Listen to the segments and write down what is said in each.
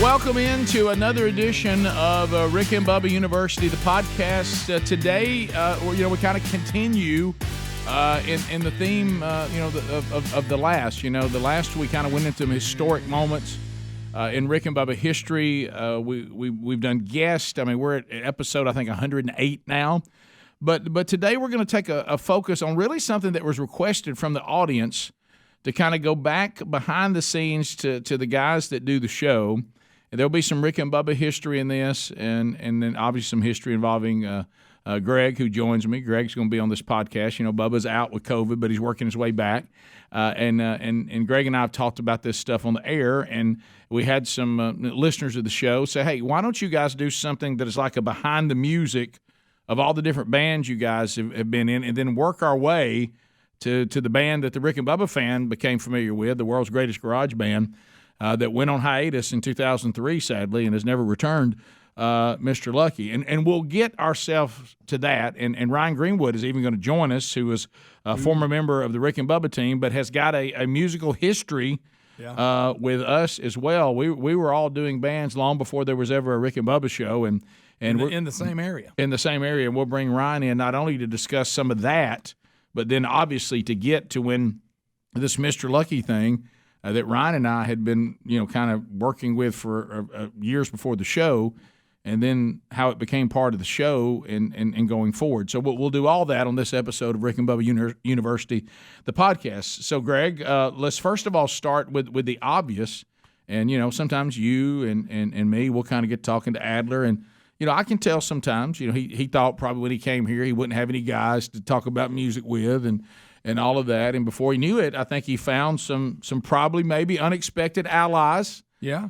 welcome into another edition of Rick and Bubba University, the podcast. Today, we kind of continue in the theme, of the last. The last we kind of went into some historic moments in Rick and Bubba history. We've done guests. I mean, we're at episode, I think, 108 now. But today we're going to take a focus on really something that was requested from the audience to kind of go back behind the scenes to the guys that do the show. And there'll be some Rick and Bubba history in this, and then obviously some history involving Greg, who joins me. Greg's going to be on this podcast. Bubba's out with COVID, but he's working his way back. And Greg and I have talked about this stuff on the air, and we had some listeners of the show say, hey, why don't you guys do something that is like a behind the music of all the different bands you guys have been in, and then work our way to the band that the Rick and Bubba fan became familiar with, the world's greatest garage band, that went on hiatus in 2003, sadly, and has never returned, Mr. Lucky. And we'll get ourselves to that. And Ryan Greenwood is even going to join us, who is a former member of the Rick and Bubba team, but has got a musical history with us as well. We were all doing bands long before there was ever a Rick and Bubba show. And we're in the same area. In the same area. And we'll bring Ryan in not only to discuss some of that, but then obviously to get to when this Mr. Lucky thing that Ryan and I had been, kind of working with for years before the show, and then how it became part of the show and going forward. So we'll do all that on this episode of Rick and Bubba University, the podcast. So, Greg, let's first of all start with the obvious. And, sometimes you and me will kind of get talking to Adler. And, I can tell sometimes, he thought probably when he came here he wouldn't have any guys to talk about music with and all of that. And before he knew it, I think he found some probably maybe unexpected allies. Yeah.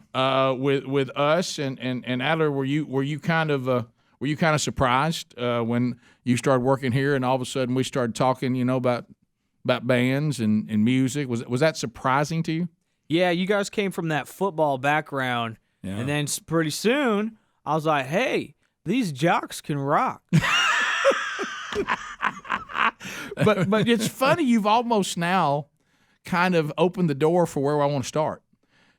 With us and Adler, were you kind of surprised when you started working here and all of a sudden we started talking, about bands and music? Was that surprising to you? Yeah, you guys came from that football background, and then pretty soon I was like, hey, these jocks can rock. But it's funny, you've almost now kind of opened the door for where I want to start.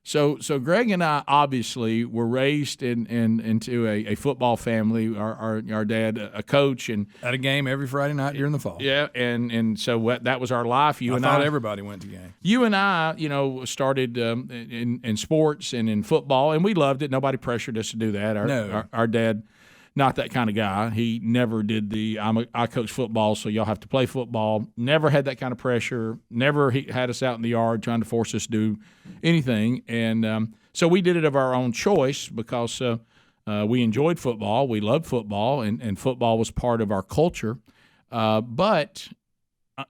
So Greg and I obviously were raised into a football family. Our dad, a coach, and at a game every Friday night during the fall. Yeah, and so that was our life. I thought everybody went to games. You and I, started in sports and in football, and we loved it. Nobody pressured us to do that. Our dad, not that kind of guy. He never did I coach football, so y'all have to play football. Never had that kind of pressure. Never had us out in the yard trying to force us to do anything. And so we did it of our own choice because we enjoyed football. We loved football, and football was part of our culture. But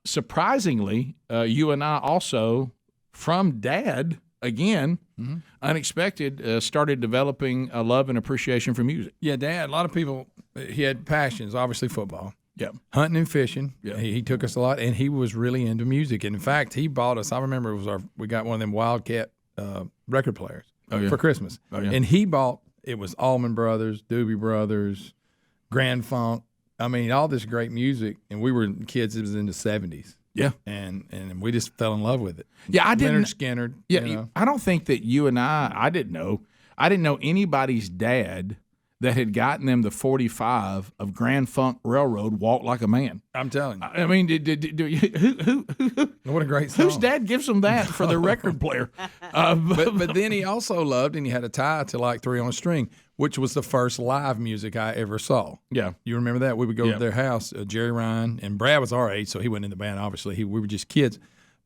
surprisingly, you and I also, from Dad, again, unexpected, started developing a love and appreciation for music. Yeah, Dad, a lot of people, he had passions, obviously football. Yeah. Hunting and fishing. Yeah. He took us a lot, and he was really into music. And in fact, he bought us, I remember we got one of them Wildcat record players for Christmas. Oh, yeah. And he bought, it was Allman Brothers, Doobie Brothers, Grand Funk. I mean, all this great music. And we were kids, it was in the 70s. Yeah, and we just fell in love with it. Yeah, I didn't. Leonard Skinner. Yeah, I don't think that you and I didn't know anybody's dad that had gotten them the 45 of Grand Funk Railroad, Walk Like a Man. I'm telling you. I mean, who what a great song. Whose dad gives them that for their record player? But then he also loved, and he had a tie to like Three on a String, which was the first live music I ever saw. Yeah. You remember that? We would go to their house, Jerry Ryan, and Brad was our age, so he wasn't in the band, obviously. We were just kids.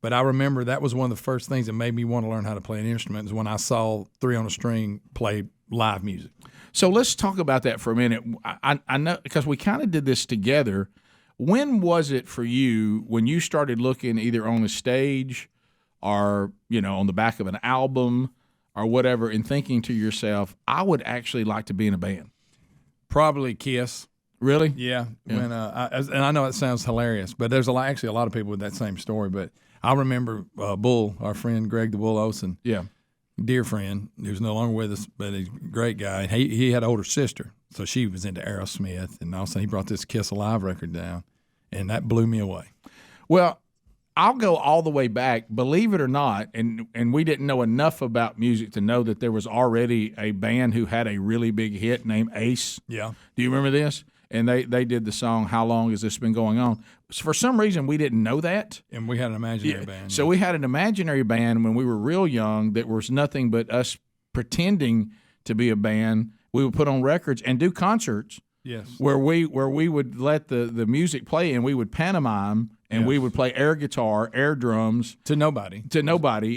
But I remember that was one of the first things that made me want to learn how to play an instrument, is when I saw Three on a String play live music. So let's talk about that for a minute. I know, because we kind of did this together. When was it for you when you started looking either on the stage or, on the back of an album or whatever, and thinking to yourself, I would actually like to be in a band? Probably Kiss. Really? Yeah. When and I know it sounds hilarious, but there's actually a lot of people with that same story. But I remember Bull, our friend Greg the Bull Olson. Yeah. Dear friend, who's no longer with us, but he's a great guy. He had an older sister, so she was into Aerosmith, and all of a sudden he brought this Kiss Alive record down, and that blew me away. Well, I'll go all the way back, believe it or not, and we didn't know enough about music to know that there was already a band who had a really big hit named Ace. Yeah. Do you remember this? And they did the song "How Long Has This Been Going On?" For some reason, we didn't know that. And we had an imaginary band. So we had an imaginary band when we were real young that was nothing but us pretending to be a band. We would put on records and do concerts. Yes. Where we would let the music play and we would pantomime and we would play air guitar, air drums to nobody,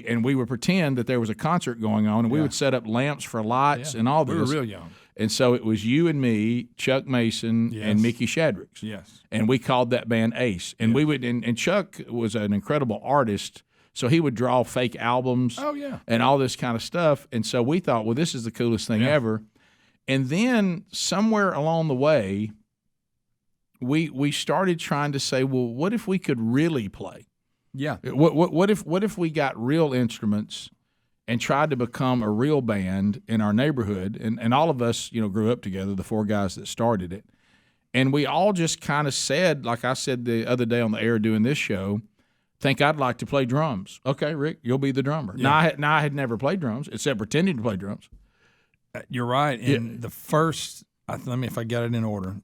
and we would pretend that there was a concert going on and we would set up lamps for lights and all this. We were real young. And so it was you and me, Chuck Mason, and Mickey Shadricks. Yes. And we called that band Ace. And we would and Chuck was an incredible artist, so he would draw fake albums and all this kind of stuff. And so we thought, well, this is the coolest thing ever. And then somewhere along the way, we started trying to say, well, what if we could really play? Yeah. What if we got real instruments and tried to become a real band in our neighborhood? And all of us, grew up together, the four guys that started it. And we all just kind of said, like I said the other day on the air doing this show, think I'd like to play drums. Okay, Rick, you'll be the drummer. Yeah. Now I had never played drums except pretending to play drums. You're right. And the first, if I got it in order,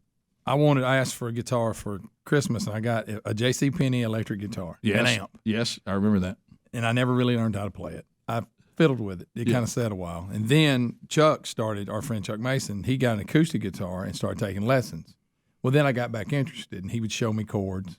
I asked for a guitar for Christmas, and I got a JCPenney electric guitar, an amp. Yes, I remember that. And I never really learned how to play it. I fiddled with it. It kind of sat a while. And then Chuck started, our friend Chuck Mason, he got an acoustic guitar and started taking lessons. Well, then I got back interested, and he would show me chords,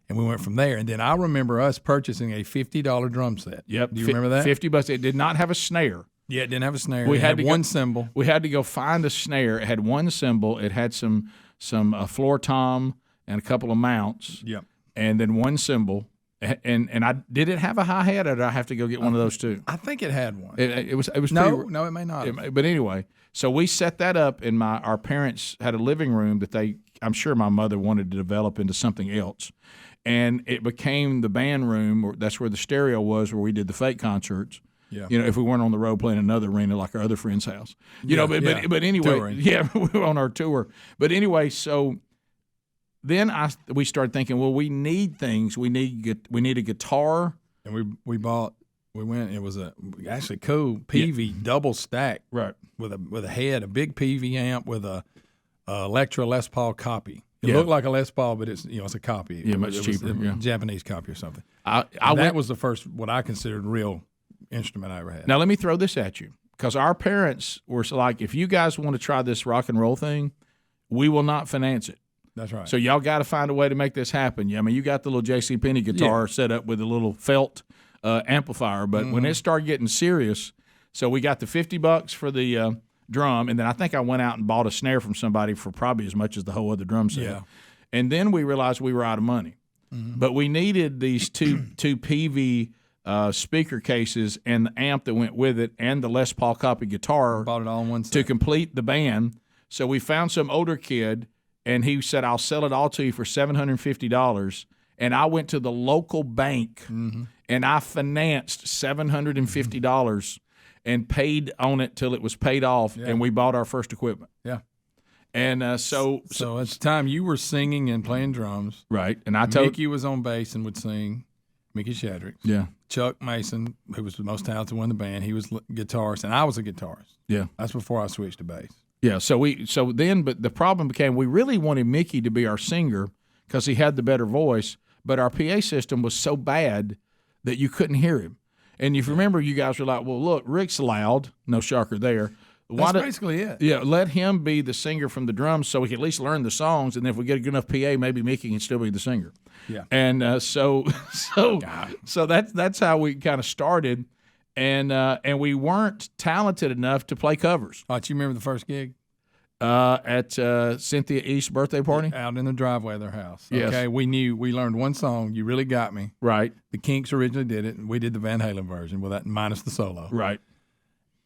and we went from there. And then I remember us purchasing a $50 drum set. Yep. Do you remember that? $50. It did not have a snare. Yeah, it didn't have a snare. We had one cymbal. We had to go find a snare. It had one cymbal. It had some floor tom and a couple of mounts. Yep. And then one cymbal. And did it have a hi-hat, or did I have to go get one of those too? I think it had one. It was no, it may not. But anyway, so we set that up, and our parents had a living room that I'm sure my mother wanted to develop into something else. And it became the band room. That's where the stereo was, where we did the fake concerts. Yeah. If we weren't on the road playing another arena like our other friend's house. But anyway, touring. We were on our tour. But anyway, so then we started thinking, well, we need things. We need a guitar. And we went, it was actually cool PV double stack. Right. With a head, a big PV amp with a Electra Les Paul copy. It looked like a Les Paul, but it's a copy. Yeah, much cheaper. A Japanese copy or something. That was the first, what I considered real instrument I ever had. Now let me throw this at you, because our parents were like, if you guys want to try this rock and roll thing, we will not finance it. That's right. So y'all got to find a way to make this happen. I mean, you got the little JCPenney guitar set up with a little felt amplifier, but when it started getting serious, so we got the $50 for the drum, and then I think I went out and bought a snare from somebody for probably as much as the whole other drum set. Yeah. And then we realized we were out of money, but we needed these two PV speaker cases and the amp that went with it and the Les Paul copy guitar. Bought it all in one set to complete the band. So we found some older kid, and he said, I'll sell it all to you for $750. And I went to the local bank and I financed $750 and paid on it till it was paid off, and we bought our first equipment. Yeah. And so at the time you were singing and playing drums. Right. And Mickey was on bass and would sing. Mickey Shadricks. Yeah. Chuck Mason, who was the most talented one in the band, he was guitarist, and I was a guitarist. Yeah. That's before I switched to bass. Yeah. But the problem became we really wanted Mickey to be our singer because he had the better voice, but our PA system was so bad that you couldn't hear him. And if you remember, you guys were like, well, look, Rick's loud. No shocker there. That's basically it. Yeah, let him be the singer from the drums so we can at least learn the songs, and if we get a good enough PA, maybe Mickey can still be the singer. Yeah. And so that's how we kind of started, and we weren't talented enough to play covers. Oh, do you remember the first gig? At Cynthia East's birthday party? Out in the driveway of their house. Yes. Okay, we learned one song, You Really Got Me. Right. The Kinks originally did it, and we did the Van Halen version with that minus the solo. Right.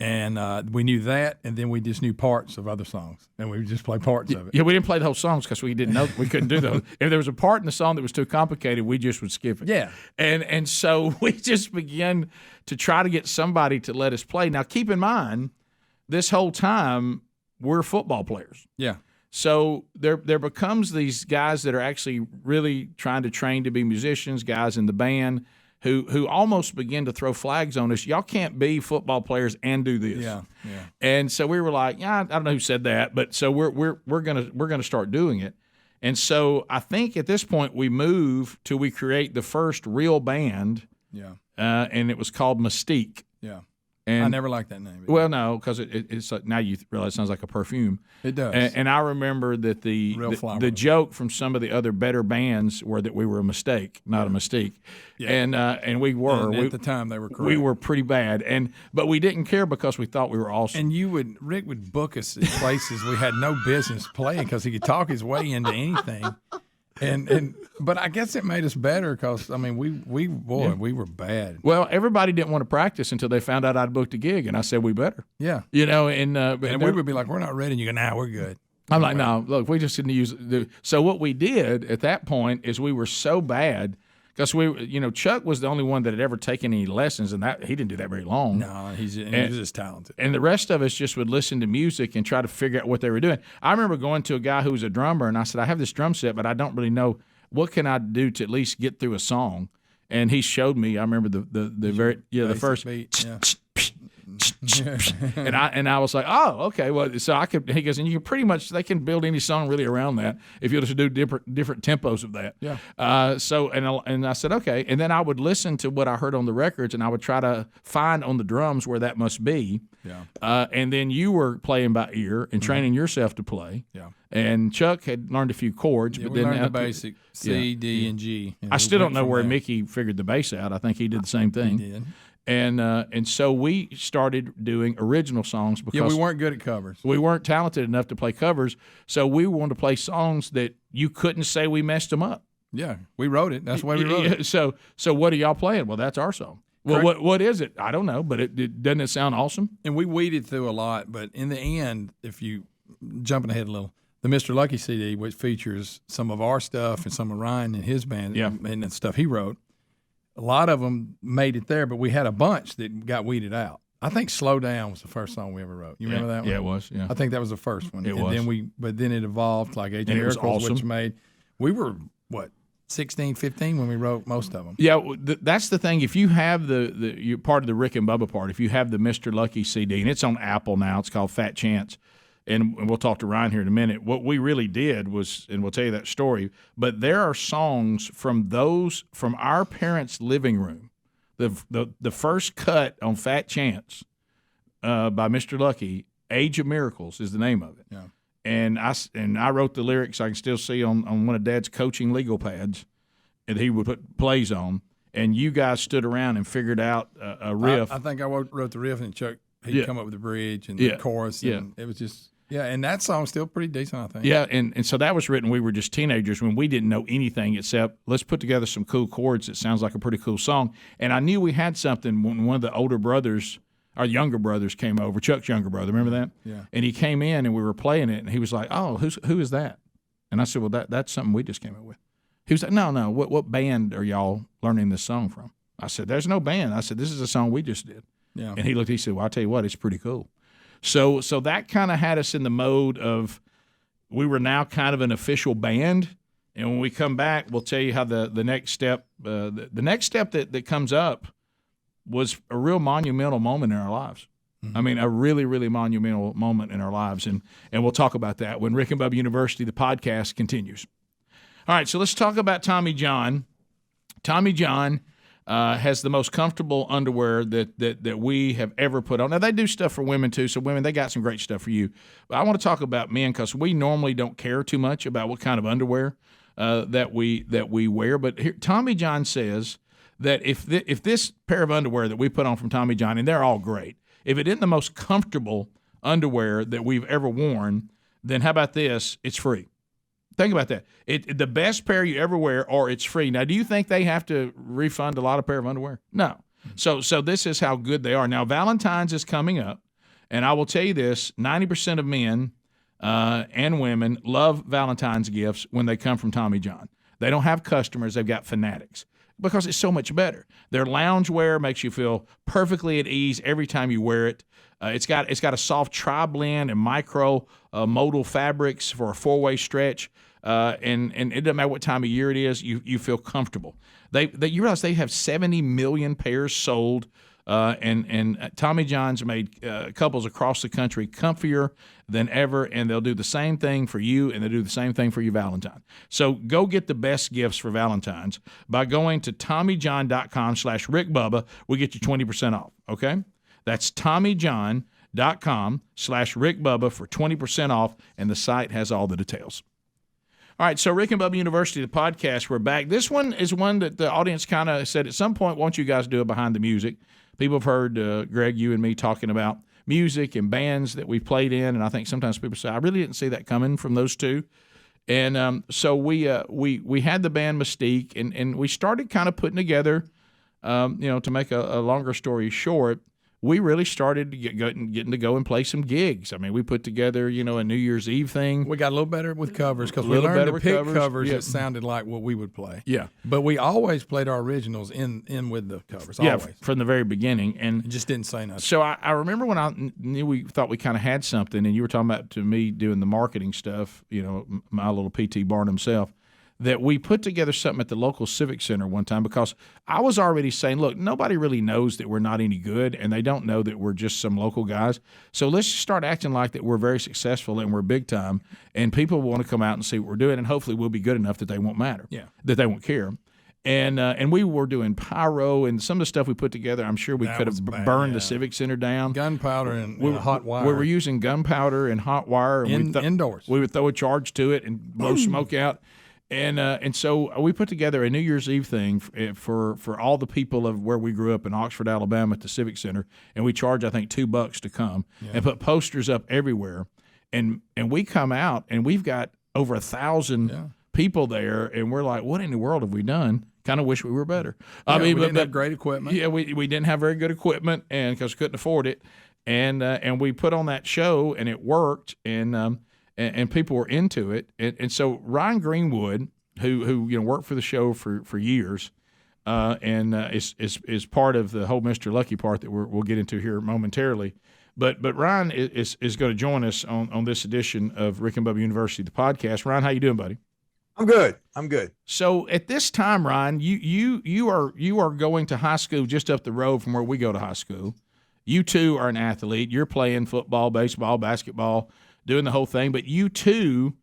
And we knew that, and then we just knew parts of other songs, and we would just play parts of it. Yeah, we didn't play the whole songs because we didn't know we couldn't do those. If there was a part in the song that was too complicated, we just would skip it. Yeah, and so we just began to try to get somebody to let us play. Now, keep in mind, this whole time we're football players. Yeah. So there becomes these guys that are actually really trying to train to be musicians, guys in the band who almost begin to throw flags on us. Y'all can't be football players and do this. Yeah. And so we were like, yeah, I don't know who said that, but so we're gonna start doing it. And so I think at this point we move till we create the first real band. Yeah. And it was called Mystique. Yeah. And I never liked that name. Well, no, because it's like, now you realize it sounds like a perfume. It does. And I remember that the joke from some of the other better bands were that we were a mistake, not a mystique. Yeah. And we were. And at the time, they were correct. We were pretty bad, but we didn't care because we thought we were awesome. And Rick would book us in places we had no business playing because he could talk his way into anything. But I guess it made us better because we were bad. Well, everybody didn't want to practice until they found out I'd booked a gig, and I said we better. Yeah, and we would be like, we're not ready, and you go, nah, we're good. I'm like, no, look, we just didn't use the. So what we did at that point is we were so bad. Because Chuck was the only one that had ever taken any lessons, and that he didn't do that very long. No, he's just talented. And the rest of us just would listen to music and try to figure out what they were doing. I remember going to a guy who was a drummer, and I said, I have this drum set, but I don't really know what can I do to at least get through a song. And he showed me. I remember the first beat. Yeah. and I was like, oh, okay. Well, so I could. He goes, and you can pretty much they can build any song really around that if you just do different tempos of that. Yeah. So I said okay, and then I would listen to what I heard on the records, and I would try to find on the drums where that must be. Yeah. And then you were playing by ear and training yourself to play. Yeah. And Chuck had learned a few chords, but we then learned the basic C, D, and G. I still don't know where Mickey figured the bass out. I think he did the same thing. He did. And so we started doing original songs because we weren't good at covers. We weren't talented enough to play covers, so we wanted to play songs that you couldn't say we messed them up. Yeah, we wrote it. That's the way we wrote it. So what are y'all playing? Well, that's our song. Well, what is it? I don't know, but doesn't it sound awesome? And we weeded through a lot, but in the end, if you jumping ahead a little, the Mr. Lucky CD, which features some of our stuff and some of Ryan and his band and the stuff he wrote, a lot of them made it there, but we had a bunch that got weeded out. I think "Slow Down" was the first song we ever wrote. You remember that one? Yeah, it was. Yeah, I think that was the first one. It was. But then it evolved like Age of Miracles, which made we were 16, 15 when we wrote most of them. Yeah, that's the thing. If you have you're part of the Rick and Bubba part, if you have the Mr. Lucky CD, and it's on Apple now, it's called Fat Chance. And we'll talk to Ryan here in a minute. What we really did was, and we'll tell you that story, but there are songs from our parents' living room. The first cut on Fat Chance by Mr. Lucky, Age of Miracles is the name of it. Yeah. And I wrote the lyrics I can still see on one of Dad's coaching legal pads that he would put plays on. And you guys stood around and figured out a riff. I think I wrote the riff, and Chuck, he'd come up with the bridge and the chorus. And it was just... Yeah, and that song's still pretty decent, I think. Yeah, and so that was written when we were just teenagers when we didn't know anything except let's put together some cool chords that sounds like a pretty cool song. And I knew we had something when one of the older brothers, our younger brothers, came over, Chuck's younger brother, remember that? Yeah. And he came in and we were playing it, and he was like, oh, who is that? And I said, well, that's something we just came up with. He was like, no, what band are y'all learning this song from? I said, there's no band. I said, this is a song we just did. Yeah. And he said, well, I'll tell you what, it's pretty cool. So that kind of had us in the mode of we were now kind of an official band. And when we come back, we'll tell you how the next step, the next step that comes up was a real monumental moment in our lives. Mm-hmm. I mean, a really, really monumental moment in our lives. And we'll talk about that when Rick and Bubba University, the podcast, continues. All right, so let's talk about Tommy John. Tommy John has the most comfortable underwear that we have ever put on. Now, they do stuff for women, too, so women, they got some great stuff for you. But I want to talk about men because we normally don't care too much about what kind of underwear that we wear. But here, Tommy John says that if this pair of underwear that we put on from Tommy John, and they're all great, if it isn't the most comfortable underwear that we've ever worn, then how about this? It's free. Think about that. The best pair you ever wear, or it's free. Now, do you think they have to refund a lot of pair of underwear? No. So this is how good they are. Now, Valentine's is coming up, and I will tell you this, 90% of men and women love Valentine's gifts when they come from Tommy John. They don't have customers. They've got fanatics. because it's so much better. Their loungewear makes you feel perfectly at ease every time you wear it. It's got a soft tri-blend and micro modal fabrics for a 4-way stretch, and it doesn't matter what time of year it is, you feel comfortable. You realize they have 70 million pairs sold, and Tommy John's made couples across the country comfier than ever, and they'll do the same thing for you, and they'll do the same thing for your Valentine. So go get the best gifts for Valentine's by going to TommyJohn.com/RickBubba. We'll get you 20% off, okay? That's TommyJohn.com/RickBubba for 20% off, and the site has all the details. All right, so Rick and Bubba University, the podcast, we're back. This one is one that the audience kind of said at some point, won't you guys do it behind the music? People have heard Greg, you and me talking about music and bands that we've played in, and I think sometimes people say, I really didn't see that coming from those two. And so we had the band Mystique, and we started kind of putting together, to make a longer story short, we really started getting to go and play some gigs. I mean, we put together, a New Year's Eve thing. We got a little better with covers because we learned to pick covers that sounded like what we would play. Yeah. But we always played our originals in with the covers, always. From the very beginning. And it just didn't say nothing. So I remember when I knew we thought we kind of had something, and you were talking about to me doing the marketing stuff, my little P.T. Barnum self, that we put together something at the local civic center one time because I was already saying, look, nobody really knows that we're not any good, and they don't know that we're just some local guys. So let's just start acting like that we're very successful and we're big time, and people want to come out and see what we're doing, and hopefully we'll be good enough that they won't matter, that they won't care. And we were doing pyro and some of the stuff we put together. I'm sure we could have burned the civic center down. Gunpowder and hot wire. We were using gunpowder and hot wire. And indoors. We would throw a charge to it and blow smoke out. And so we put together a New Year's Eve thing for all the people of where we grew up in Oxford, Alabama, at the Civic Center, and we charge I think $2 to come and put posters up everywhere, and we come out and we've got over 1,000 people there, and we're like, what in the world have we done? Kind of wish we were better. We didn't have great equipment. Yeah, we didn't have very good equipment, and because we couldn't afford it, and we put on that show and it worked, and people were into it, and so Ryan Greenwood, who worked for the show for years, and is part of the whole Mr. Lucky part that we'll get into here momentarily, but Ryan is going to join us on this edition of Rick and Bubba University, the podcast. Ryan, how you doing, buddy? I'm good. So at this time, Ryan, you are going to high school just up the road from where we go to high school. You too are an athlete. You're playing football, baseball, basketball, doing the whole thing, but you too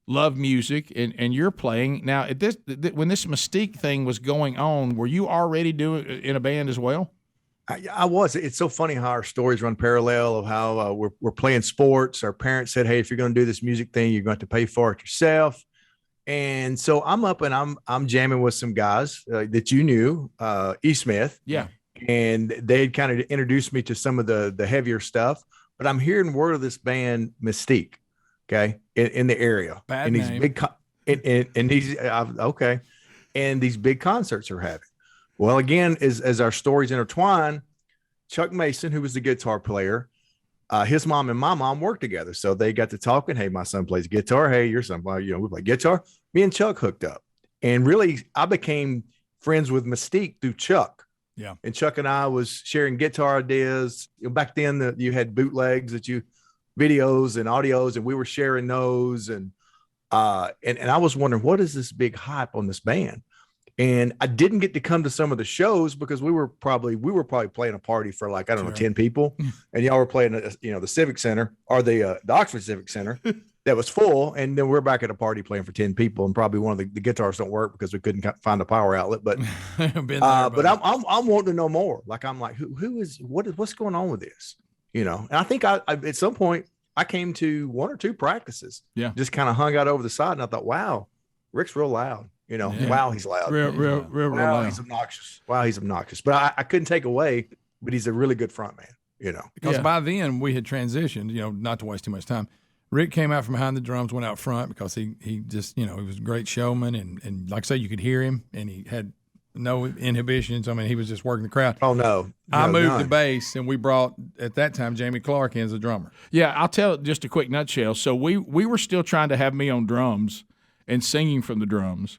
love music and you're playing. Now, when this Mystique thing was going on, were you already doing in a band as well? I was. It's so funny how our stories run parallel of how we're playing sports. Our parents said, hey, if you're going to do this music thing, you're going to have to pay for it yourself. And so I'm up and I'm jamming with some guys that you knew, E. Smith. Yeah. And they had kind of introduced me to some of the heavier stuff, but I'm hearing word of this band Mystique, okay, in the area. Bad name. And these big concerts are having. Well, again, as our stories intertwine, Chuck Mason, who was the guitar player, his mom and my mom worked together. So they got to talking. Hey, my son plays guitar. Hey, your son, we play guitar. Me and Chuck hooked up. And really, I became friends with Mystique through Chuck. Yeah. And Chuck and I was sharing guitar ideas. Back then, you had bootlegs videos and audios, and we were sharing those. And I was wondering, what is this big hype on this band? And I didn't get to come to some of the shows because we were probably playing a party for 10 people, and y'all were playing the Civic Center or the Oxford Civic Center that was full, and then we're back at a party playing for 10 people, and probably one of the guitars don't work because we couldn't find a power outlet. But but I'm wanting to know more. I'm like, what's going on with this? And I think I at some point I came to one or two practices, just kind of hung out over the side, and I thought, wow, Rick's real loud. Wow, he's loud. Real loud. He's obnoxious. Wow, he's obnoxious. But I couldn't take away, but he's a really good front man, Because by then we had transitioned, not to waste too much time. Rick came out from behind the drums, went out front because he just, he was a great showman. And like I say, you could hear him and he had no inhibitions. I mean, he was just working the crowd. Oh, no. I moved the bass, and we brought, at that time, Jamie Clark in as a drummer. Yeah, I'll tell just a quick nutshell. So we were still trying to have me on drums and singing from the drums.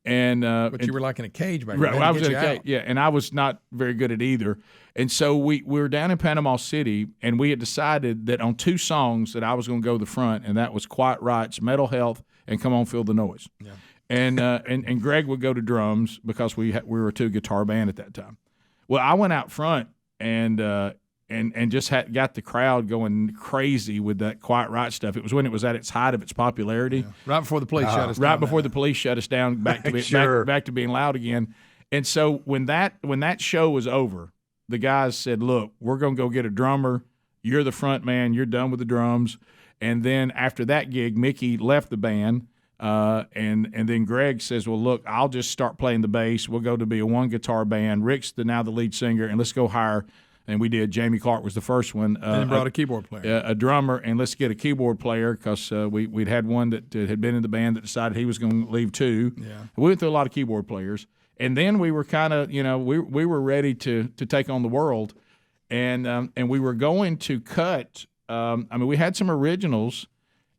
But you were like in a cage back then. Right, I was in a cage, yeah, and I was not very good at either. And so we were down in Panama City, and we had decided that on 2 songs that I was going to go to the front, and that was Quiet Rights, Mental Health, and Come On Feel the Noise. Yeah. And Greg would go to drums because we were a 2 guitar band at that time. Well, I went out front and just got the crowd going crazy with that Quiet Right stuff. It was when it was at its height of its popularity. Yeah. Right before the police shut us down. Right before the police shut us down, back to being loud again. And so when that show was over, the guys said, "Look, we're going to go get a drummer. You're the front man. You're done with the drums." And then after that gig, Mickey left the band. And then Greg says, "Well, look, I'll just start playing the bass. We'll go to be a 1 guitar band. Rick's now the lead singer, and let's go hire." And we did. Jamie Clark was the first one. And then brought a keyboard player, a drummer, and let's get a keyboard player because we'd had one that had been in the band that decided he was going to leave too. Yeah, we went through a lot of keyboard players, and then we were kind of, we were ready to take on the world, and we were going to cut. We had some originals.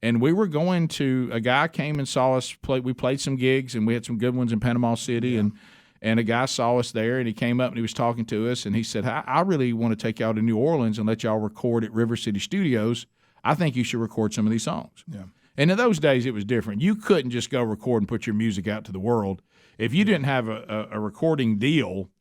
And we were going to – a guy came and saw us play. We played some gigs, and we had some good ones in Panama City. Yeah. And a guy saw us there, and he came up and he was talking to us, and he said, I really want to take y'all to New Orleans and let y'all record at River City Studios. I think you should record some of these songs. Yeah. And in those days, it was different. You couldn't just go record and put your music out to the world. If you didn't have a recording deal –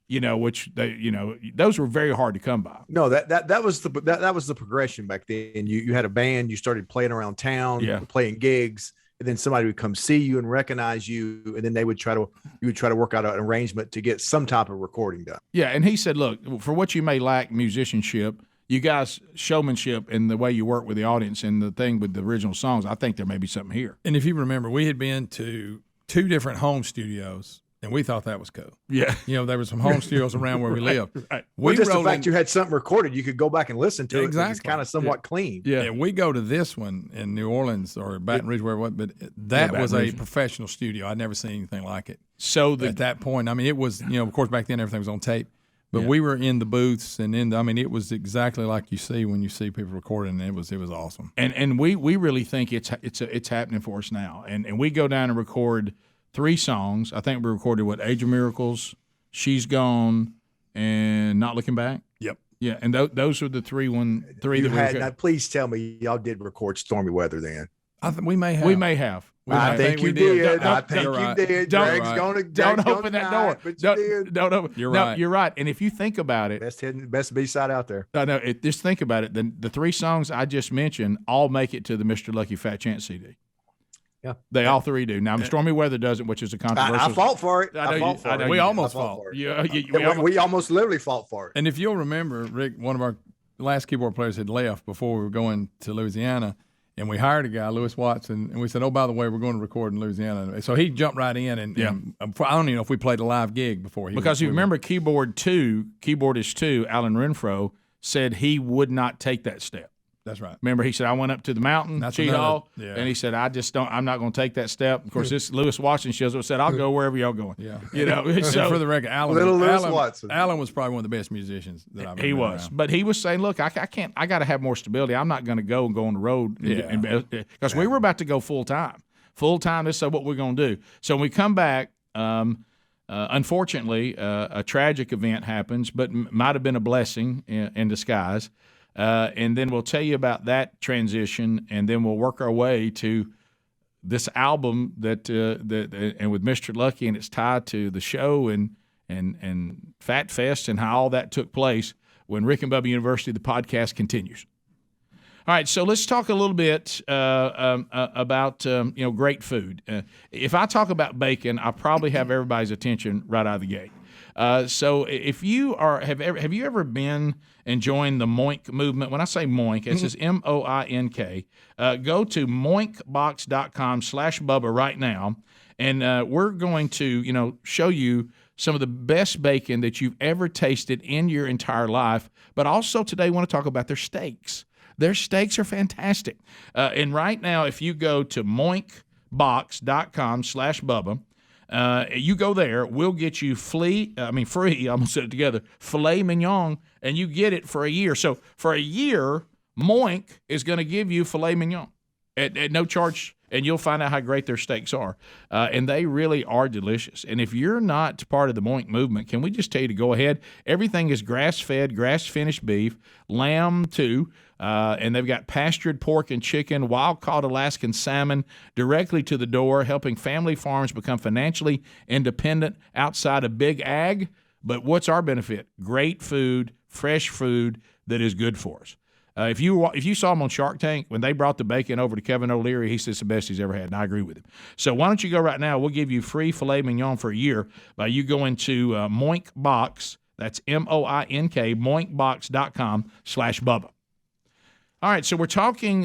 which those were very hard to come by. No, that was the progression back then. You had a band, you started playing around town, playing gigs, and then somebody would come see you and recognize you, and then you would try to work out an arrangement to get some type of recording done. Yeah, and he said, "Look, for what you may lack musicianship, you guys showmanship and the way you work with the audience and the thing with the original songs, I think there may be something here." And if you remember, we had been to 2 different home studios. And we thought that was cool. Yeah. There were some home studios around where we lived. Right. Just the fact you had something recorded, you could go back and listen to it. Exactly. It's kind of somewhat clean. Yeah. And we go to this one in New Orleans or Baton Rouge, wherever it was, but that was a professional studio. I'd never seen anything like it. So at that point, it was, of course, back then everything was on tape. But we were in the booths and it was exactly like you see when you see people recording. And it was awesome. And we really think it's happening for us now. And we go down and record 3 songs. I think we recorded Age of Miracles, She's Gone, and Not Looking Back. Yep. Yeah, and those are the three that we had. Now, please tell me y'all did record Stormy Weather then. We may have. We may have. I think you did. I think you did. Don't open that door. Don't open. You're right. No, you're right. And if you think about it, best B-side out there. I know. Just think about it. The 3 songs I just mentioned all make it to the Mr. Lucky Fat Chance CD. Yeah, they all 3 do. Now, Stormy Weather doesn't, which is a controversial. I fought for it. We almost fought. We almost literally fought for it. And if you'll remember, Rick, one of our last keyboard players had left before we were going to Louisiana, and we hired a guy, Lewis Watson, and we said, "Oh, by the way, we're going to record in Louisiana." So he jumped right in, and I don't even know if we played a live gig before. Because you remember, keyboardist 2, Alan Renfro, said he would not take that step. That's right. Remember, he said, "I went up to the mountain, Cheat Hall," and he said, I'm not going to take that step." Of course, this Lewis Watson shows up and said, "I'll go wherever y'all going." Yeah. So for the record, Alan was probably one of the best musicians that I've ever been around. But he was saying, "Look, I can't. I got to have more stability. I'm not going to go on the road because we were about to go full time. This is what we're going to do." So when we come back, unfortunately, a tragic event happens, but might have been a blessing in disguise. And then we'll tell you about that transition, and then we'll work our way to this album that and with Mr. Lucky, and it's tied to the show and Fat Fest and how all that took place when Rick and Bubba University, the podcast, continues. All right, so let's talk a little bit about great food. If I talk about bacon, I probably have everybody's attention right out of the gate. So if you have you ever been enjoying the Moink movement? When I say Moink, it says MOINK. Go to moinkbox.com/Bubba right now, and we're going to show you some of the best bacon that you've ever tasted in your entire life. But also today, we want to talk about their steaks. Their steaks are fantastic. And right now, if you go to moinkbox.com/Bubba. You go there, we'll get you free, I almost said it together, filet mignon, and you get it for a year. So for a year, Moink is going to give you filet mignon at no charge and you'll find out how great their steaks are. And they really are delicious. And if you're not part of the Moink movement, can we just tell you to go ahead? Everything is grass-fed, grass-finished beef, lamb too, and they've got pastured pork and chicken, wild-caught Alaskan salmon directly to the door, helping family farms become financially independent outside of big ag. But what's our benefit? Great food, fresh food that is good for us. If you saw him on Shark Tank, when they brought the bacon over to Kevin O'Leary, he said it's the best he's ever had, and I agree with him. So why don't you go right now? We'll give you free filet mignon for a year by you going to Moink Box. That's MOINK, moinkbox.com/Bubba. All right, so we're talking,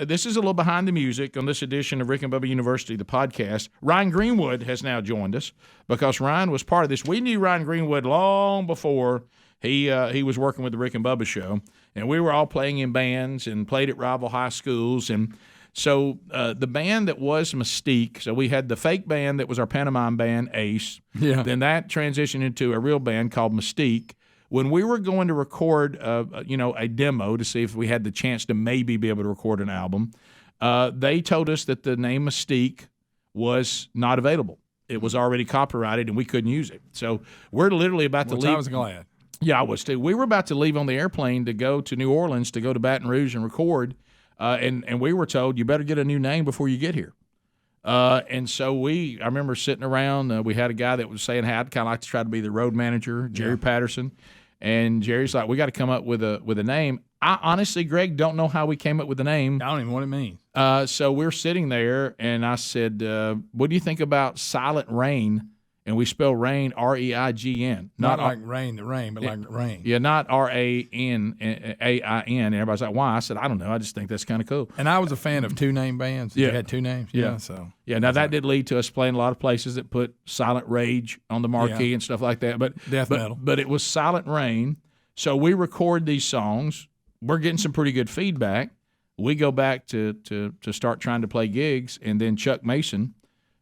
this is a little behind the music on this edition of Rick and Bubba University, the podcast. Ryan Greenwood has now joined us because Ryan was part of this. We knew Ryan Greenwood long before he was working with the Rick and Bubba show, and we were all playing in bands and played at rival high schools. And so the band that was Mystique, so we had the fake band that was our pantomime band, Ace. Yeah. Then that transitioned into a real band called Mystique. When we were going to record, a demo to see if we had the chance to maybe be able to record an album, they told us that the name Mystique was not available. It was already copyrighted, and we couldn't use it. So we're literally about to leave. I was glad. Yeah, I was too. We were about to leave on the airplane to go to New Orleans to go to Baton Rouge and record, and we were told, you better get a new name before you get here. And so I remember sitting around. We had a guy that was saying, hey, I'd kind of like to try to be the road manager, Jerry Patterson. And Jerry's like, we got to come up with a name. I honestly, Greg, don't know how we came up with the name. I don't even know what it means. So we're sitting there, and I said, what do you think about Silent Rain? And we spell rain R-E-I-G-N. Not like rain, the rain, but like rain. Yeah, not R-A-N-A-I-N. And everybody's like, why? I said, I don't know. I just think that's kind of cool. And I was a fan of two-name bands. Yeah. You had two names? Yeah. So. Yeah, now that did lead to us playing a lot of places that put Silent Rage on the marquee and stuff like that. But Death metal. But it was Silent Rain. So we record these songs. We're getting some pretty good feedback. We go back to start trying to play gigs, and then Chuck Mason,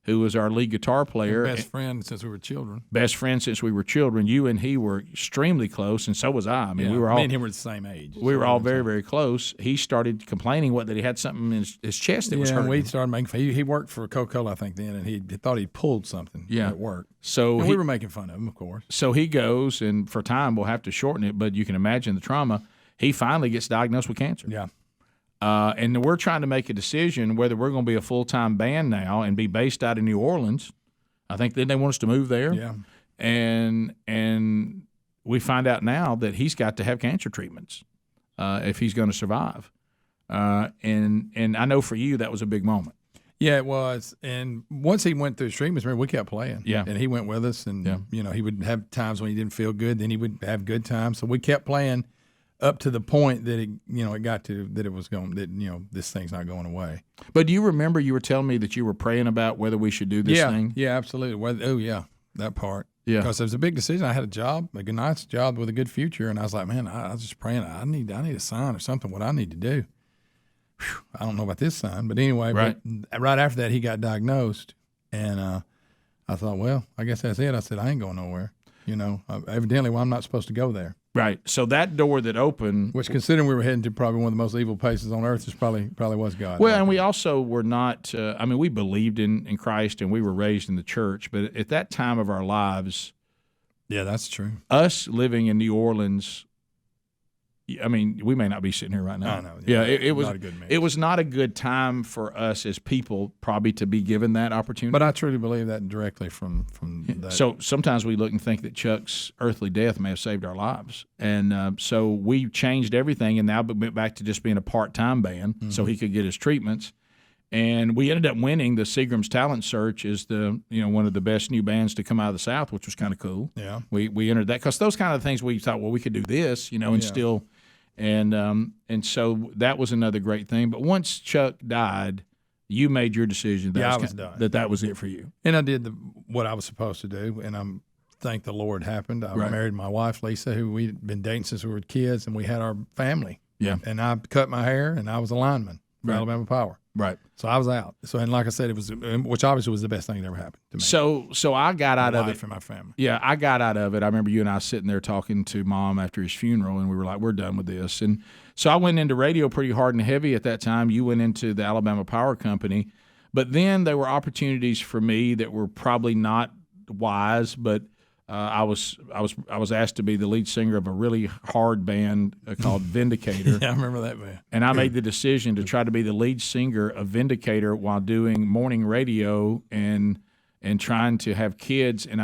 who was our lead guitar player. Best friend since we were children. You and he were extremely close, and so was I. I mean, we were all. Me and him were the same age. We were all very, very close. He started complaining that he had something in his chest that was hurting. We started making fun. He worked for Coca-Cola, I think, then, and he thought he pulled something at work. So we were making fun of him, of course. So he goes, and for time, we'll have to shorten it, but you can imagine the trauma. He finally gets diagnosed with cancer. Yeah. And we're trying to make a decision whether we're going to be a full-time band now and be based out in New Orleans. I think then they want us to move there. Yeah. And we find out now that he's got to have cancer treatments if he's going to survive. And I know for you that was a big moment. Yeah, it was. And once he went through his treatments, we kept playing. Yeah. And he went with us, and he would have times when he didn't feel good, then he would have good times. So we kept playing up to the point that it got to that it was going that this thing's not going away. But do you remember you were telling me that you were praying about whether we should do this thing? Yeah, absolutely. That part. Yeah, because it was a big decision. I had a job, a nice job with a good future, and I was like, man, I was just praying. I need a sign or something. What I need to do. Whew, I don't know about this sign, but anyway, right after that, he got diagnosed, and I thought, well, I guess that's it. I said, I ain't going nowhere. Evidently, I'm not supposed to go there. Right. So that door that opened, which considering we were heading to probably one of the most evil places on earth, is probably was God. Well, and we also were not. We believed in Christ and we were raised in the church, but at that time of our lives, yeah, that's true. Us living in New Orleans, we may not be sitting here right now. I know. Yeah, it was not a good mix. It was not a good time for us as people probably to be given that opportunity. But I truly believe that directly from that. So sometimes we look and think that Chuck's earthly death may have saved our lives. And so we changed everything and now went back to just being a part-time band so he could get his treatments. And we ended up winning the Seagram's Talent Search as the one of the best new bands to come out of the South, which was kind of cool. Yeah, we entered that because those kind of things we thought, well, we could do this, and still. And so that was another great thing. But once Chuck died, you made your decision that was it for you. And I did what I was supposed to do, and I'm thank the Lord happened. I married my wife, Lisa, who we'd been dating since we were kids, and we had our family. Yeah. And I cut my hair, and I was a lineman for Alabama Power. Right. So I was out. So, and like I said, it was, which obviously was the best thing that ever happened to me. So I got out of it for my family. Yeah, I got out of it. I remember you and I sitting there talking to Mom after his funeral, and we were like, we're done with this. And so I went into radio pretty hard and heavy at that time. You went into the Alabama Power Company. But then there were opportunities for me that were probably not wise, but I was asked to be the lead singer of a really hard band called Vindicator. Yeah, I remember that band. And I made the decision to try to be the lead singer of Vindicator while doing morning radio and trying to have kids. And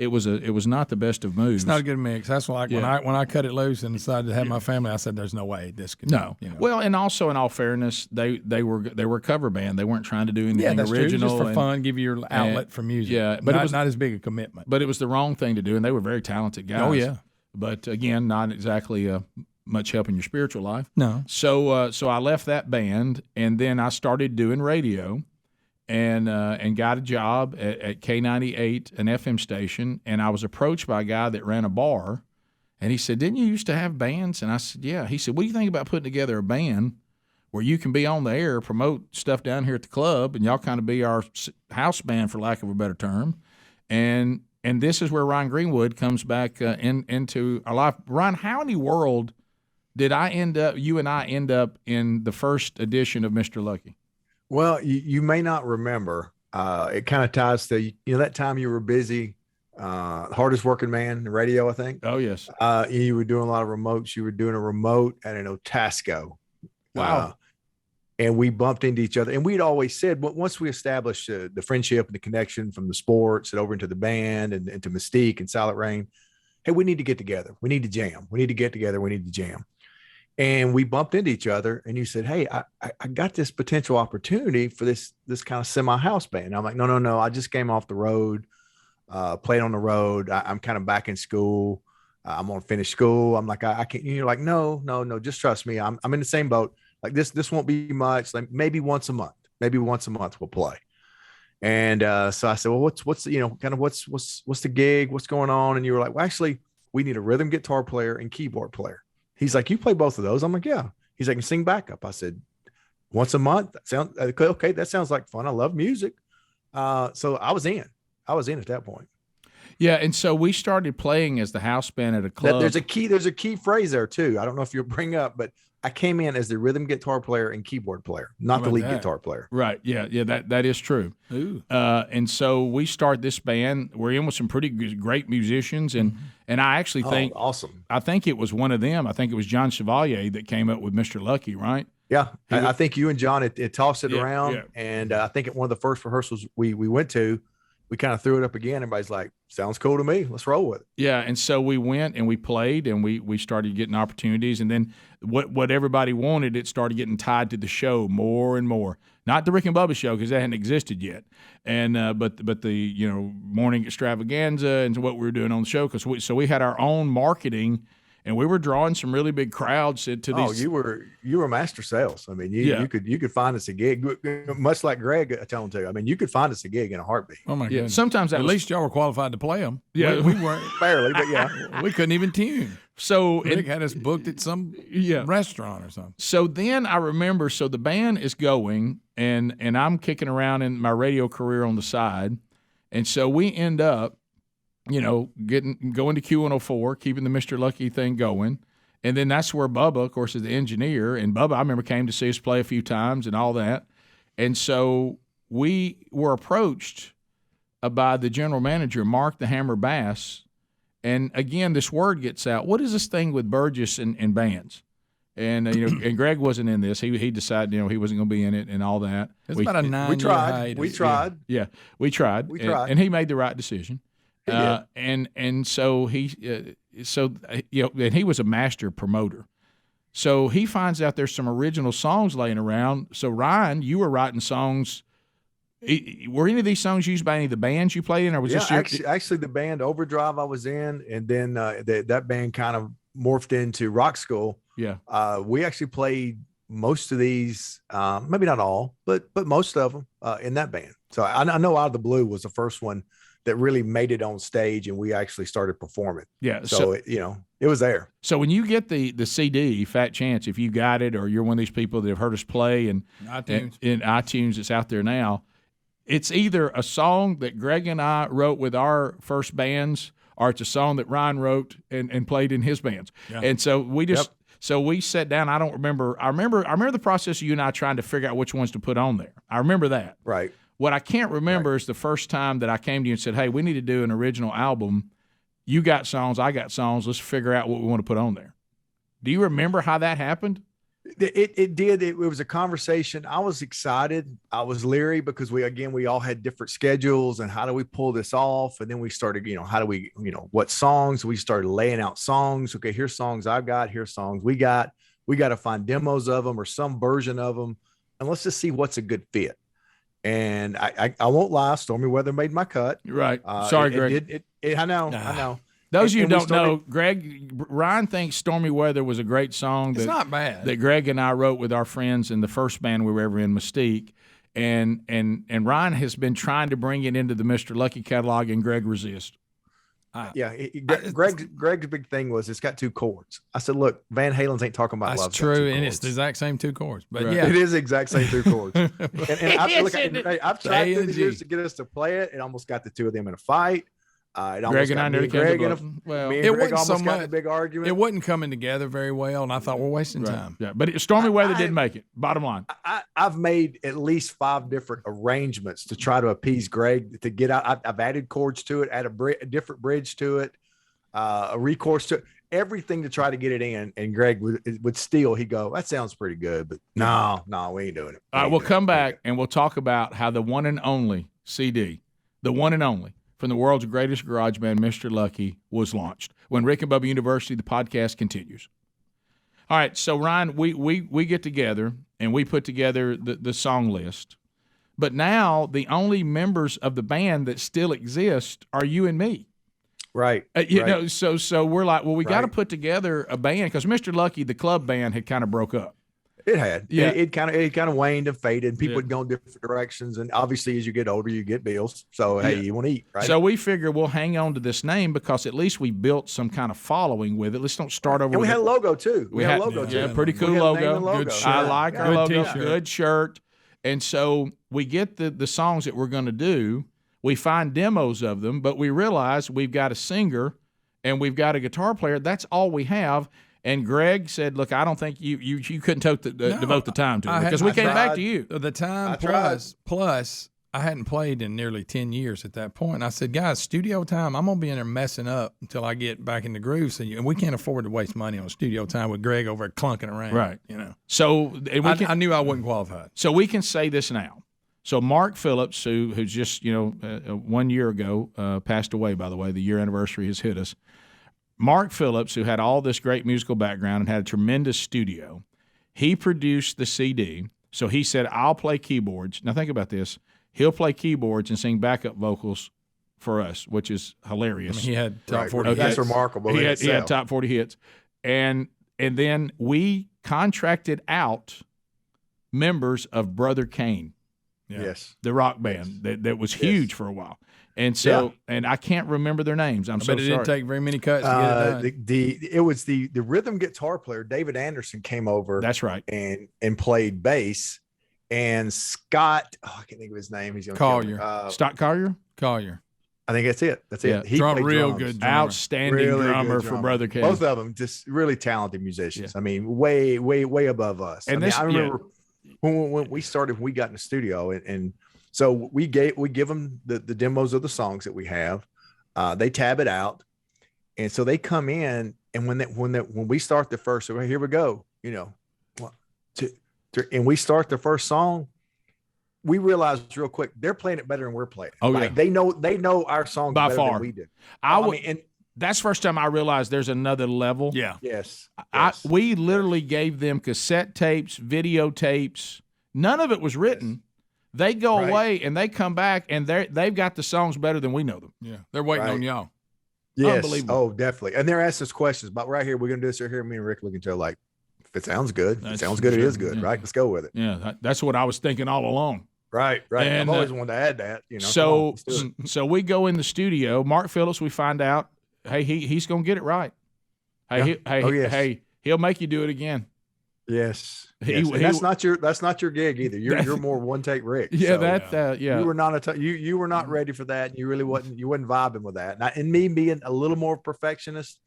it was not the best of moves. It's not a good mix. That's like when I cut it loose and decided to have my family, I said, "There's no way this could." No. Well, and also in all fairness, they were a cover band. They weren't trying to do anything that's original. True. Just for fun, give you your outlet for music. Yeah, but it was not as big a commitment. But it was the wrong thing to do, and they were very talented guys. Oh yeah. But again, not exactly much help in your spiritual life. No. So I left that band, and then I started doing radio. And got a job at K98, an FM station, and I was approached by a guy that ran a bar, and he said, "Didn't you used to have bands?" And I said, "Yeah." He said, "What do you think about putting together a band where you can be on the air, promote stuff down here at the club, and y'all kind of be our house band, for lack of a better term?" And this is where Ryan Greenwood comes back into our life. Ryan, how in the world did you and I end up in the first edition of Mr. Lucky? Well, you may not remember. It kind of ties to that time you were busy, hardest working man in radio, I think. Oh yes. You were doing a lot of remotes. You were doing a remote at an Otasco. Wow. And we bumped into each other. And we'd always said, once we established the friendship and the connection from the sports and over into the band and into Mystique and Silent Rain, hey, we need to get together. We need to jam. We need to get together. We need to jam. And we bumped into each other, and you said, "Hey, I got this potential opportunity for this kind of semi-house band." And I'm like, no. I just came off the road, played on the road. I'm kind of back in school. I'm going to finish school. I'm like, I can't. You're like, no. Just trust me. I'm in the same boat. Like this won't be much. Like maybe once a month. Maybe once a month we'll play. And so I said, well, what's the gig? What's going on? And you were like, well, actually, we need a rhythm guitar player and keyboard player. He's like, you play both of those? I'm like, yeah. He's like, and sing backup. I said, once a month? That sounds okay. That sounds like fun. I love music. So I was in at that point. Yeah. And so we started playing as the house band at a club. There's a key phrase there too. I don't know if you'll bring up, but I came in as the rhythm guitar player and keyboard player, not the lead guitar player. Right. Yeah. That is true. Ooh. And so we start this band. We're in with some pretty great musicians, and I actually think awesome. I think it was one of them. I think it was John Chevalier that came up with Mr. Lucky, right? Yeah, I think you and John it tossed it around, and I think at one of the first rehearsals we went to, we kind of threw it up again. Everybody's like, sounds cool to me. Let's roll with it. Yeah, and so we went and we played and we started getting opportunities. And then what everybody wanted, it started getting tied to the show more and more. Not the Rick and Bubba show because that hadn't existed yet. And but the morning extravaganza and what we were doing on the show because we had our own marketing. And we were drawing some really big crowds to these. Oh, you were master sales. I mean, you could find us a gig, much like Greg told him to. I mean, you could find us a gig in a heartbeat. Oh my goodness! Sometimes at least y'all were qualified to play them. Yeah, we weren't barely, but yeah, we couldn't even tune. So Rick had us booked at some restaurant or something. So then I remember. So the band is going, and I'm kicking around in my radio career on the side, and so we end up. Going to Q104, keeping the Mr. Lucky thing going. And then that's where Bubba, of course, is the engineer. And Bubba, I remember, came to see us play a few times and all that. And so we were approached by the general manager, Mark the Hammer Bass. And, again, this word gets out. What is this thing with Burgess and bands? And, and Greg wasn't in this. He decided, he wasn't going to be in it and all that. It's about a 9-year hiatus. We tried. Yeah, we tried. And he made the right decision. And so and he was a master promoter. So he finds out there's some original songs laying around. So Ryan, you were writing songs. Were any of these songs used by any of the bands you played in, or was this actually the band Overdrive I was in, and then that band kind of morphed into Rock School. Yeah, we actually played most of these, maybe not all, but most of them in that band. So I know Out of the Blue was the first one that really made it on stage, and we actually started performing. Yeah. So it was there. So when you get the CD, Fat Chance, if you got it, or you're one of these people that have heard us play in iTunes, it's out there now. It's either a song that Greg and I wrote with our first bands, or it's a song that Ryan wrote and played in his bands. Yeah. And so we just So we sat down. I remember the process of you and I trying to figure out which ones to put on there. I remember that. Right. What I can't remember is the first time that I came to you and said, hey, we need to do an original album. You got songs, I got songs. Let's figure out what we want to put on there. Do you remember how that happened? It did. It was a conversation. I was excited. I was leery because we all had different schedules and how do we pull this off? And then we started, how do we, what songs? We started laying out songs. Okay, here's songs I've got. Here's songs we got. We got to find demos of them or some version of them. And let's just see what's a good fit. And I won't lie, Stormy Weather made my cut. Right. Sorry, Greg. I know. Those of you who don't know, Ryan thinks Stormy Weather was a great song. It's not bad. That Greg and I wrote with our friends in the first band we were ever in, Mystique. And Ryan has been trying to bring it into the Mr. Lucky catalog, and Greg resists. Greg's big thing was it's got 2 chords. I said, look, Van Halen's ain't talking about love. That's true, and it's the exact same 2 chords. But right. yeah, it is the exact same 2 chords. I've tried through the years to get us to play it. It almost got the 2 of them in a fight. Greg and I nearly came to it wasn't so much a big argument. It wasn't coming together very well, and I thought we're wasting time. Yeah, but Stormy Weather did make it. Bottom line, I've made at least 5 different arrangements to try to appease Greg to get out. I've added chords to it, add a different bridge to it, a recourse to it, everything to try to get it in. And Greg would still, he'd go, "That sounds pretty good, but no, we ain't doing it." All right, we'll come back and we'll talk about how the one and only CD, the one and only, from the world's greatest garage band, Mr. Lucky, was launched. When Rick and Bubba University, the podcast continues. All right, so Ryan, we get together and we put together the song list. But now the only members of the band that still exist are you and me. Right. So we're like, well, we got to put together a band because Mr. Lucky, the club band, had kind of broke up. It had. Yeah. It kind of waned and faded. People had gone different directions. And obviously, as you get older, you get bills. So, hey, you want to eat, right? So we figure we'll hang on to this name because at least we built some kind of following with it. Let's don't start over. And we had a logo, too. We had a logo, too. Yeah, pretty cool logo. Good shirt. I like our logo. T-shirt. Good shirt. And so we get the songs that we're going to do. We find demos of them, but we realize we've got a singer and we've got a guitar player. That's all we have. And Greg said, "Look, I don't think you couldn't devote the time to it because we came back to you." The time plus, I hadn't played in nearly 10 years at that point. I said, "Guys, studio time. I'm gonna be in there messing up until I get back in the groove." And we can't afford to waste money on studio time with Greg over clunking around, right? So I knew I wasn't qualified. So we can say this now. So Mark Phillips, who's just 1 year ago passed away. By the way, the year anniversary has hit us. Mark Phillips, who had all this great musical background and had a tremendous studio, he produced the CD. So he said, I'll play keyboards. Now think about this. He'll play keyboards and sing backup vocals for us, which is hilarious. He had top 40 hits. That's remarkable. He had top 40 hits. And then we contracted out members of Brother Kane. Yeah. Yes. The rock band that was huge for a while. And so, and I can't remember their names. I'm so sorry. But it didn't take very many cuts to get it done. It was the rhythm guitar player, David Anderson, came over. That's right. And played bass. And Scott, I can't think of his name. He's going to Collier. Scott Collier? Collier. I think that's it. That's it. He played real drums. good drummer. Outstanding really drummer good for Brother Kane. Both of them just really talented musicians. I mean, way above us. And I remember when we started, we got in the studio and so we give them the demos of the songs that we have. They tab it out, and so they come in, and when we start the first, so here we go, 1, 2, 3, and we start the first song. We realize real quick they're playing it better than we're playing. Oh yeah, they know our songs by better far than we do. And that's the first time I realized there's another level. Yeah. Yes. We literally gave them cassette tapes, videotapes. None of it was written. Yes. They go away and they come back and they've got the songs better than we know them. Yeah, they're waiting on y'all. Yes. Unbelievable. Oh, definitely. And they're asking us questions. But right here, we're going to do this right here. Me and Rick looking at each other like, if it sounds good, it is good, yeah. right? Let's go with it. Yeah, that's what I was thinking all along. Right. And, I've always wanted to add that. So we go in the studio. Mark Phillips, we find out, hey, he's going to get it right. Hey, he'll make you do it again. Yes. That's not your gig either. You're more one take Rick. Yeah, You were not you were not ready for that. And you really wasn't vibing with that. And me being a little more perfectionist,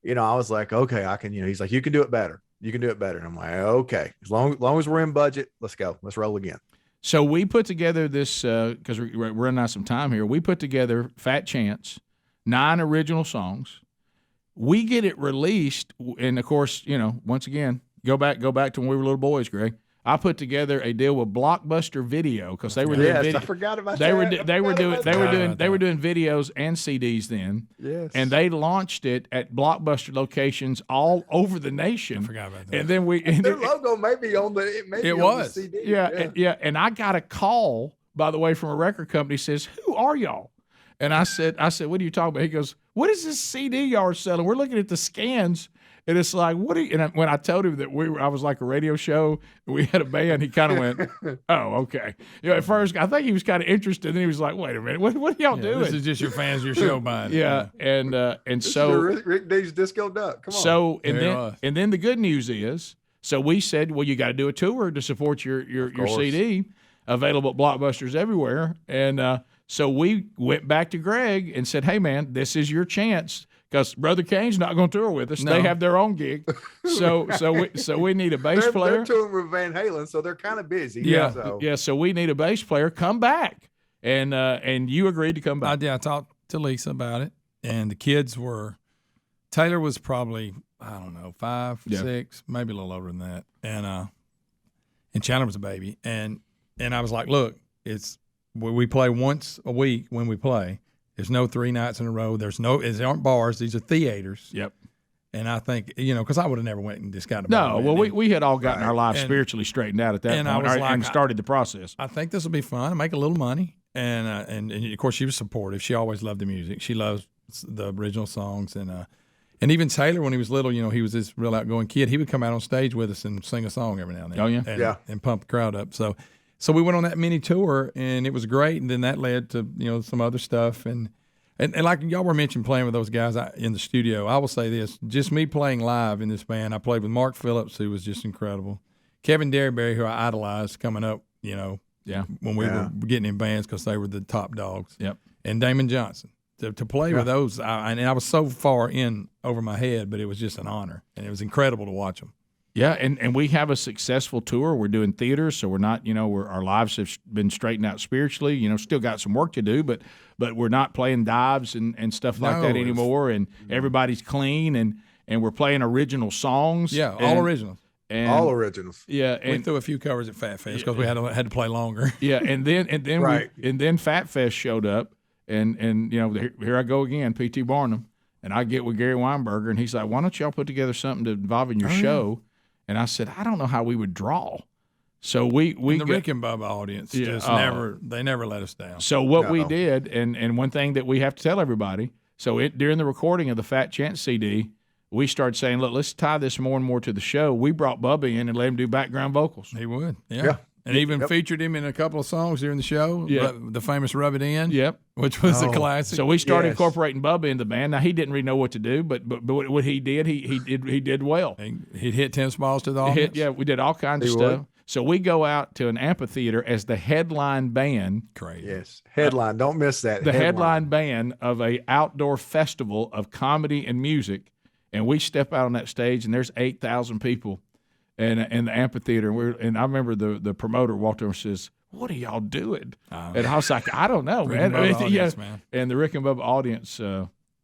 I was like, okay, I can, he's like, you can do it better. You can do it better. And I'm like, okay, as long as we're in budget, let's go. Let's roll again. So we put together this, because we're running out of some time here. We put together Fat Chance, 9 original songs. We get it released, and of course, once again, go back to when we were little boys, Greg. I put together a deal with Blockbuster Video because they were doing I forgot about they that. They were doing videos and CDs then. Yes. And they launched it at Blockbuster locations all over the nation. I forgot about that. And then their logo may be on the CD. Yeah. And I got a call, by the way, from a record company says, "Who are y'all?" And I said, "What are you talking about?" He goes, "What is this CD y'all are selling? We're looking at the scans." And it's like, what are you? And when I told him that I was like a radio show, and we had a band, he kind of went, "Oh, okay." At first, I think he was kind of interested. And then he was like, "Wait a minute, what are y'all doing?" This is just your fans, your show buying. Yeah, and so Rick D's Disco Duck. Come on. So and then the good news is, so we said, well, you got to do a tour to support your CD, available at Blockbusters everywhere. And so we went back to Greg and said, "Hey, man, this is your chance." Because Brother Kane's not going to tour with us. No. They have their own gig. So we need a bass player. They're touring with Van Halen, so they're kind of busy. Yeah. So we need a bass player. Come back. And you agreed to come back. I did. I talked to Lisa about it, and the kids were – Taylor was probably, I don't know, 5, 6, maybe a little older than that. And Chandler was a baby. And I was like, look, we play once a week when we play. There's no 3 nights in a row. These aren't bars. These are theaters. Yep. And I think, because I would have never went and just got a No, well, we had all gotten our lives spiritually straightened out at that point, and started the process. I think this will be fun. Make a little money. And of course, she was supportive. She always loved the music. She loves the original songs. And even Taylor, when he was little, he was this real outgoing kid. He would come out on stage with us and sing a song every now and then. Oh, yeah? And pump the crowd up. So we went on that mini tour, and it was great. And then that led to some other stuff, and like y'all were mentioning playing with those guys in the studio. I will say this: just me playing live in this band. I played with Mark Phillips, who was just incredible. Kevin Derryberry, who I idolized coming up, when we were getting in bands because they were the top dogs. Yep. And Damon Johnson. To play with those, I was so far in over my head, but it was just an honor, and it was incredible to watch them. Yeah, and we have a successful tour. We're doing theaters, so we're not, our lives have been straightened out spiritually. Still got some work to do, but we're not playing dives and stuff like that anymore. And everybody's clean, and we're playing original songs. Yeah, all originals. And, all originals. Yeah, and we threw a few covers at Fat Fest because we had to play longer. Yeah, and then right. then Fat Fest showed up, and here I go again, P.T. Barnum, and I get with Gary Weinberger, and he's like, "Why don't y'all put together something to involve in your show?" Yeah. And I said, I don't know how we would draw. So we the Rick and Bubba audience never let us down. So what we did, and one thing that we have to tell everybody, during the recording of the Fat Chance CD, we started saying, look, let's tie this more and more to the show. We brought Bubba in and let him do background vocals. He would, yeah. And even featured him in a couple of songs during the show. Yeah. The famous Rub It In. Yep. Which was a classic. So we started incorporating Bubba in the band. Now, he didn't really know what to do, but what he did, he did well. He'd hit tennis balls to the audience. We did all kinds of stuff. So we go out to an amphitheater as the headline band. Crazy. Yes. Headline. Don't miss that. The headline band of a outdoor festival of comedy and music. And we step out on that stage, and there's 8,000 people. And the amphitheater, and I remember the promoter walked over and says, "What are y'all doing?" And I was like, "I don't know, man." Man. And the Rick and Bubba audience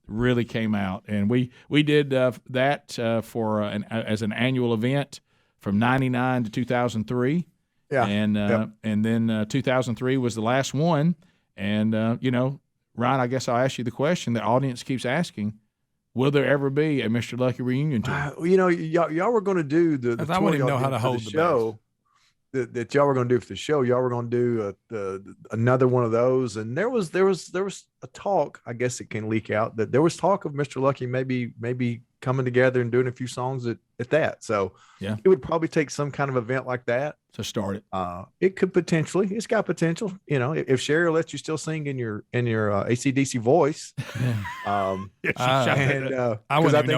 really came out, and we did that for as an annual event from '99 to 2003. Yeah, and then 2003 was the last one. And Ryan, I guess I'll ask you the question the audience keeps asking. Will there ever be a Mr. Lucky reunion tour? Y'all were going to do the I wouldn't even know how to hold the show that y'all were going to do for the show. Y'all were going to do another one of those, and there was a talk. I guess it can leak out that there was talk of Mr. Lucky maybe coming together and doing a few songs at that. So it would probably take some kind of event like that to start it. It could potentially. It's got potential. You know, if Sherry lets you still sing in your AC/DC voice, I I think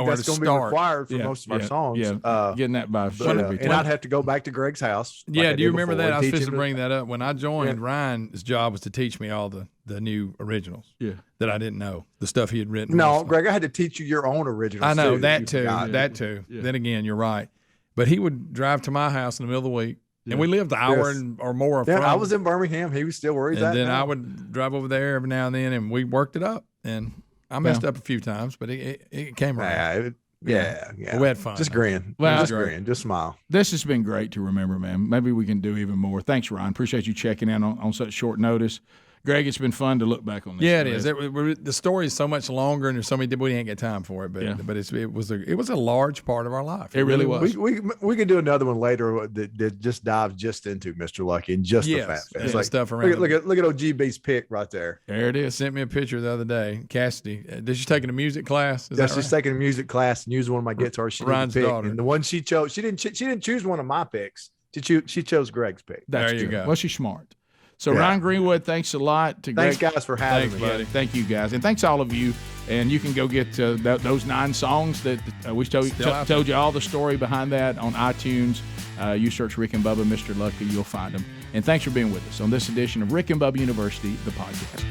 that's going to be required for most of our songs. Yeah, getting that by and I'd have to go back to Greg's house. Yeah, do you remember that? I was supposed to bring that up. When I joined, Ryan's job was to teach me all the new originals. Yeah, that I didn't know, the stuff he had written. No, Greg, I had to teach you your own originals. I know too, that too. Yeah. Then again, you're right. But he would drive to my house in the middle of the week. And we lived an hour or more from. I was in Birmingham. He was still where he's at. And then now. I would drive over there every now and then, and we worked it up. And I messed up a few times, but it came around. Yeah. We had fun. Just grin. Just smile. This has been great to remember, man. Maybe we can do even more. Thanks, Ryan. Appreciate you checking in on such short notice. Greg, it's been fun to look back on this. Yeah, it is. The story is so much longer, and there's so many. We didn't get time for it, but it was a large part of our life. It really was. We could do another one later that just dives just into Mr. Lucky and just the Fat Fest. Like stuff around. Look at OGB's pick right there. There it is. Sent me a picture the other day. Cassidy, did she taking a music class? She's taking a music class and used one of my guitars. She Ryan's daughter, and the one she chose. She didn't choose one of my picks. She chose Greg's pick. There you go. Well, she's smart. So, Ryan Greenwood, thanks a lot. Thanks, guys, for having me. Buddy. Thank you, guys. And thanks, all of you. And you can go get those 9 songs that we told you all the story behind that on iTunes. You search Rick and Bubba, Mr. Lucky, you'll find them. And thanks for being with us on this edition of Rick and Bubba University, the podcast.